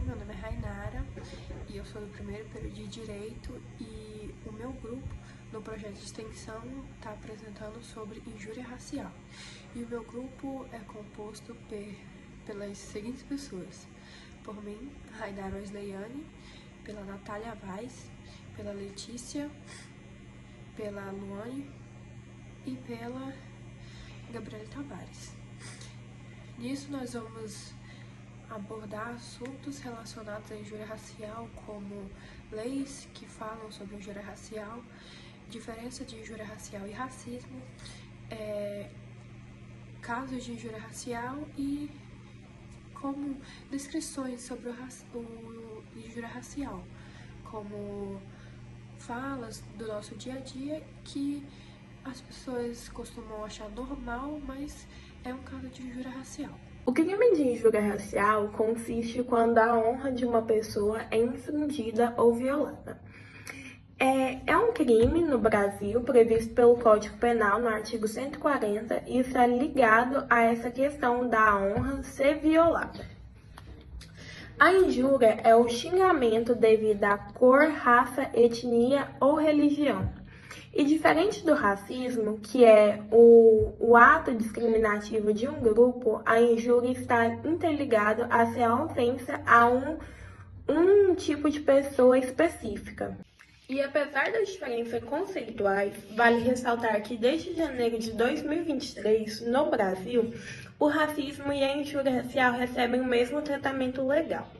meu nome é Rainara e eu sou do primeiro período de Direito e o meu grupo no projeto de extensão está apresentando sobre injúria racial. E o meu grupo é composto pelas seguintes pessoas: por mim, Rainara Osleiane, pela Natália Vaz, pela Letícia, pela Luane e pela Gabriela Tavares. Nisso nós vamos abordar assuntos relacionados à injúria racial, como leis que falam sobre injúria racial, diferença de injúria racial e racismo, casos de injúria racial e como descrições sobre o injúria racial, como falas do nosso dia a dia que as pessoas costumam achar normal, mas é um caso de injúria racial. O crime de injúria racial consiste quando a honra de uma pessoa é infringida ou violada. É um crime no Brasil previsto pelo Código Penal no artigo 140 e está ligado a essa questão da honra ser violada. A injúria é o xingamento devido à cor, raça, etnia ou religião. E diferente do racismo, que é o ato discriminativo de um grupo, a injúria está interligada a ser a ofensa a um tipo de pessoa específica. E apesar das diferenças conceituais, vale ressaltar que desde janeiro de 2023, no Brasil, o racismo e a injúria racial recebem o mesmo tratamento legal,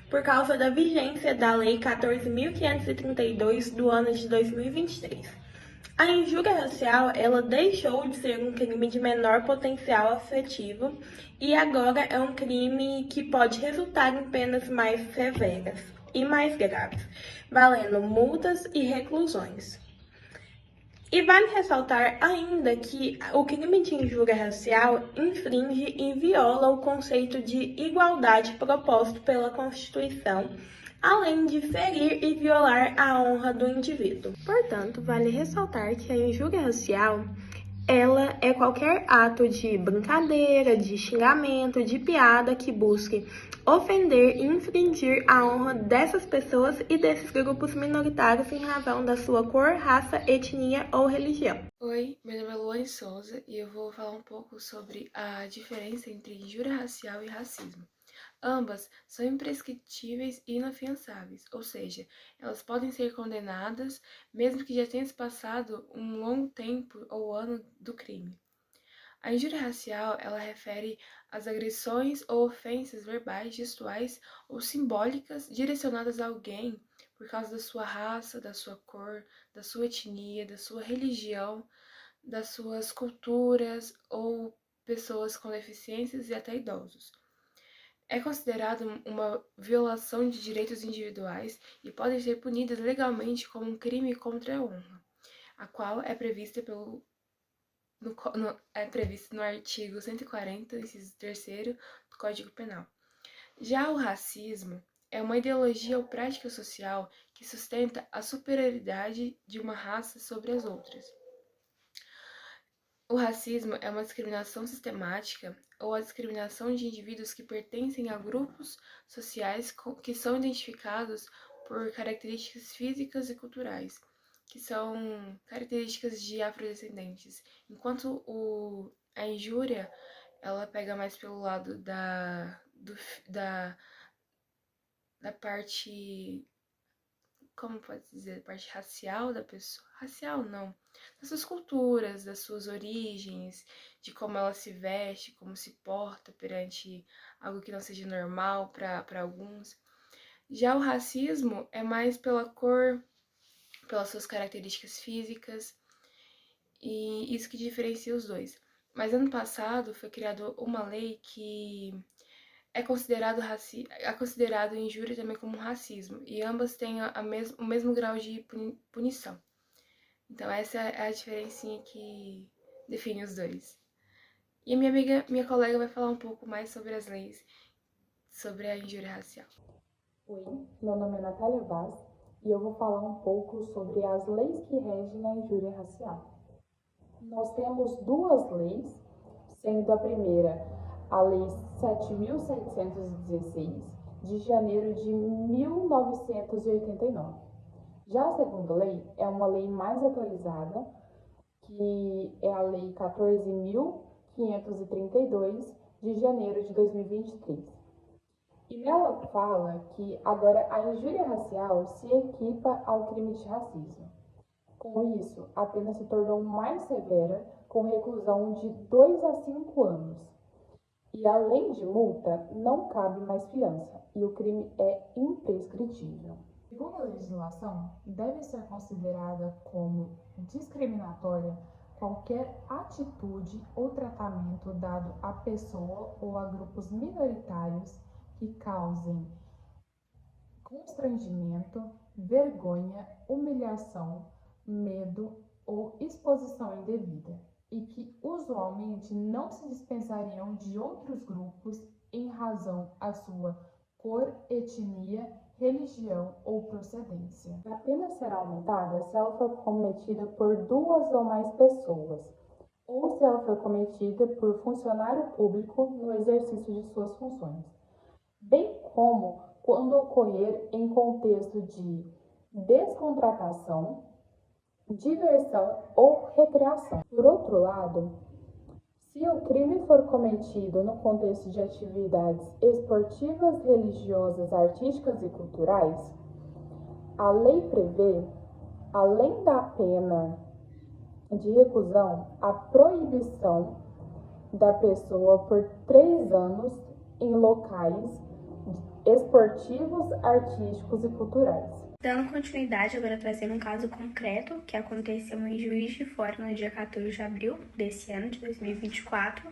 por causa da vigência da Lei 14.532 do ano de 2023. A injúria racial, ela deixou de ser um crime de menor potencial afetivo e agora é um crime que pode resultar em penas mais severas e mais graves, valendo multas e reclusões. E vale ressaltar ainda que o crime de injúria racial infringe e viola o conceito de igualdade proposto pela Constituição, além de ferir e violar a honra do indivíduo. Portanto, vale ressaltar que a injúria racial ela é qualquer ato de brincadeira, de xingamento, de piada que busque ofender e infringir a honra dessas pessoas e desses grupos minoritários em razão da sua cor, raça, etnia ou religião. Oi, meu nome é Luane Souza e eu vou falar um pouco sobre a diferença entre injúria racial e racismo. Ambas são imprescritíveis e inafiançáveis, ou seja, elas podem ser condenadas mesmo que já tenha se passado um longo tempo ou ano do crime. A injúria racial, ela refere às agressões ou ofensas verbais, gestuais ou simbólicas direcionadas a alguém por causa da sua raça, da sua cor, da sua etnia, da sua religião, das suas culturas ou pessoas com deficiências e até idosos. É considerado uma violação de direitos individuais e podem ser punidas legalmente como um crime contra a honra, a qual é prevista no artigo 140, inciso 3º do Código Penal. Já o racismo é uma ideologia ou prática social que sustenta a superioridade de uma raça sobre as outras. O racismo é uma discriminação sistemática ou a discriminação de indivíduos que pertencem a grupos sociais que são identificados por características físicas e culturais, que são características de afrodescendentes, enquanto a injúria ela pega mais pelo lado da parte, como pode dizer, parte racial da pessoa. Racial não, das suas culturas, das suas origens, de como ela se veste, como se porta perante algo que não seja normal para alguns. Já o racismo é mais pela cor, pelas suas características físicas, e isso que diferencia os dois. Mas ano passado foi criada uma lei que é considerado injúria também como racismo, e ambas têm o mesmo grau de punição. Então essa é a diferencinha que define os dois. E a minha colega vai falar um pouco mais sobre as leis, sobre a injúria racial. Oi, meu nome é Natália Vaz e eu vou falar um pouco sobre as leis que regem a injúria racial. Nós temos duas leis, sendo a primeira a Lei 7.716, de janeiro de 1989. Já a segunda lei é uma lei mais atualizada, que é a Lei 14.532, de janeiro de 2023. E nela fala que agora a injúria racial se equipa ao crime de racismo. Com isso, a pena se tornou mais severa, com reclusão de 2 a 5 anos. E além de multa, não cabe mais fiança, e o crime é imprescritível. Segundo a legislação, deve ser considerada como discriminatória qualquer atitude ou tratamento dado à pessoa ou a grupos minoritários que causem constrangimento, vergonha, humilhação, medo ou exposição indevida, e que usualmente não se dispensariam de outros grupos em razão à sua cor, etnia, religião ou procedência. A pena será aumentada se ela for cometida por 2 ou mais pessoas, ou se ela for cometida por funcionário público no exercício de suas funções, bem como quando ocorrer em contexto de descontratação, diversão ou recreação. Por outro lado, se o crime for cometido no contexto de atividades esportivas, religiosas, artísticas e culturais, a lei prevê, além da pena de reclusão, a proibição da pessoa por 3 anos em locais esportivos, artísticos e culturais. Dando continuidade, agora trazendo um caso concreto que aconteceu em Juiz de Fora no dia 14 de abril desse ano, de 2024,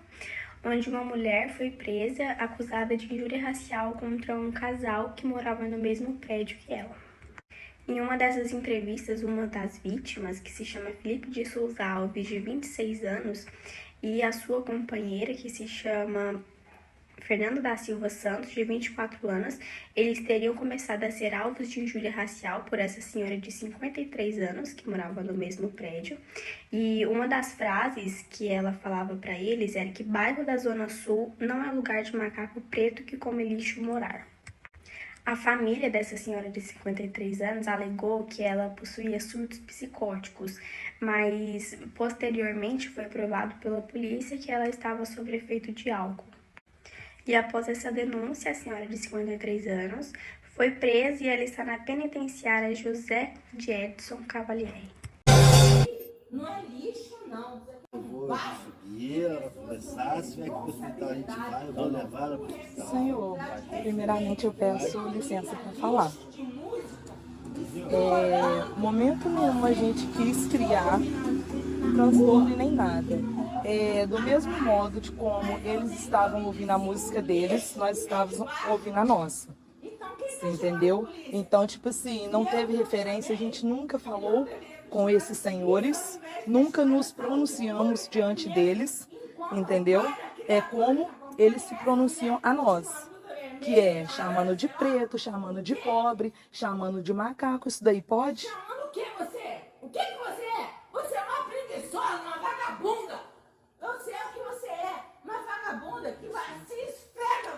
onde uma mulher foi presa acusada de injúria racial contra um casal que morava no mesmo prédio que ela. Em uma dessas entrevistas, uma das vítimas, que se chama Felipe de Souza Alves, de 26 anos, e a sua companheira, que se chama Fernando da Silva Santos, de 24 anos, eles teriam começado a ser alvos de injúria racial por essa senhora de 53 anos, que morava no mesmo prédio. E uma das frases que ela falava para eles era que bairro da Zona Sul não é lugar de macaco preto que come lixo morar. A família dessa senhora de 53 anos alegou que ela possuía surtos psicóticos, mas posteriormente foi provado pela polícia que ela estava sob efeito de álcool. E após essa denúncia, a senhora de 53 anos foi presa e ela está na penitenciária José de Edson Cavalieri. Não é lixo, não. Eu vou subir, ela conversar, se tiver que ir para o hospital a gente vai, eu vou levar ela para o hospital. Senhor, primeiramente eu peço licença para falar. Momento nenhum a gente quis criar transtorno e nem nada. Do mesmo modo de como eles estavam ouvindo a música deles, nós estávamos ouvindo a nossa. Você entendeu? Então, tipo assim, não teve referência, a gente nunca falou com esses senhores, nunca nos pronunciamos diante deles, entendeu? É como eles se pronunciam a nós, que é chamando de preto, chamando de pobre, chamando de macaco. Isso daí pode? Chamando o que você é? O que você é? Você é uma preguiçosa, uma vagabunda. Eu sei o que você é, uma vagabunda que vai se esfrega.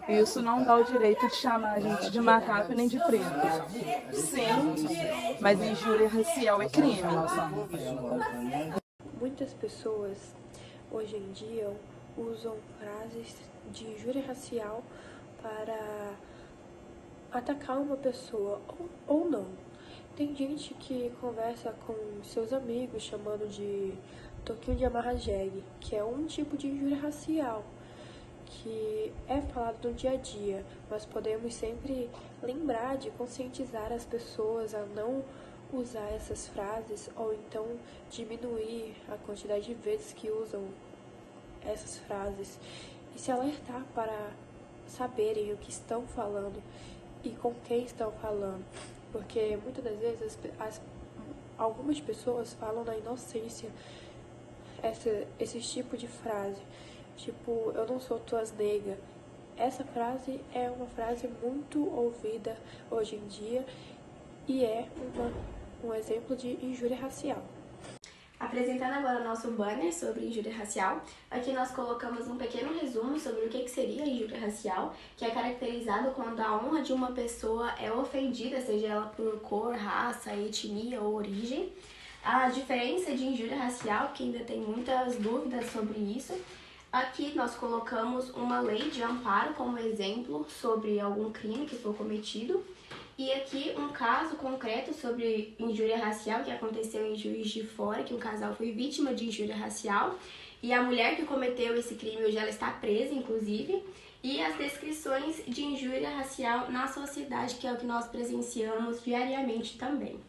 Isso não dá o direito de chamar a gente de macaco nem de preto. Sim, mas injúria racial é crime. Muitas pessoas hoje em dia usam frases de injúria racial para atacar uma pessoa ou não. Tem gente que conversa com seus amigos chamando de toquinho de amarra jegue, que é um tipo de injúria racial que é falado no dia a dia, mas podemos sempre lembrar de conscientizar as pessoas a não usar essas frases ou então diminuir a quantidade de vezes que usam essas frases e se alertar para saberem o que estão falando e com quem estão falando, porque muitas das vezes algumas pessoas falam na inocência esse tipo de frase, tipo, eu não sou tuas nega. Essa frase é uma frase muito ouvida hoje em dia e é um exemplo de injúria racial. Apresentando agora o nosso banner sobre injúria racial, aqui nós colocamos um pequeno resumo sobre o que seria a injúria racial, que é caracterizado quando a honra de uma pessoa é ofendida, seja ela por cor, raça, etnia ou origem. A diferença de injúria racial, que ainda tem muitas dúvidas sobre isso. Aqui nós colocamos uma lei de amparo como exemplo sobre algum crime que for cometido. E aqui um caso concreto sobre injúria racial que aconteceu em Juiz de Fora, que um casal foi vítima de injúria racial e a mulher que cometeu esse crime hoje ela está presa, inclusive. E as descrições de injúria racial na sociedade, que é o que nós presenciamos diariamente também.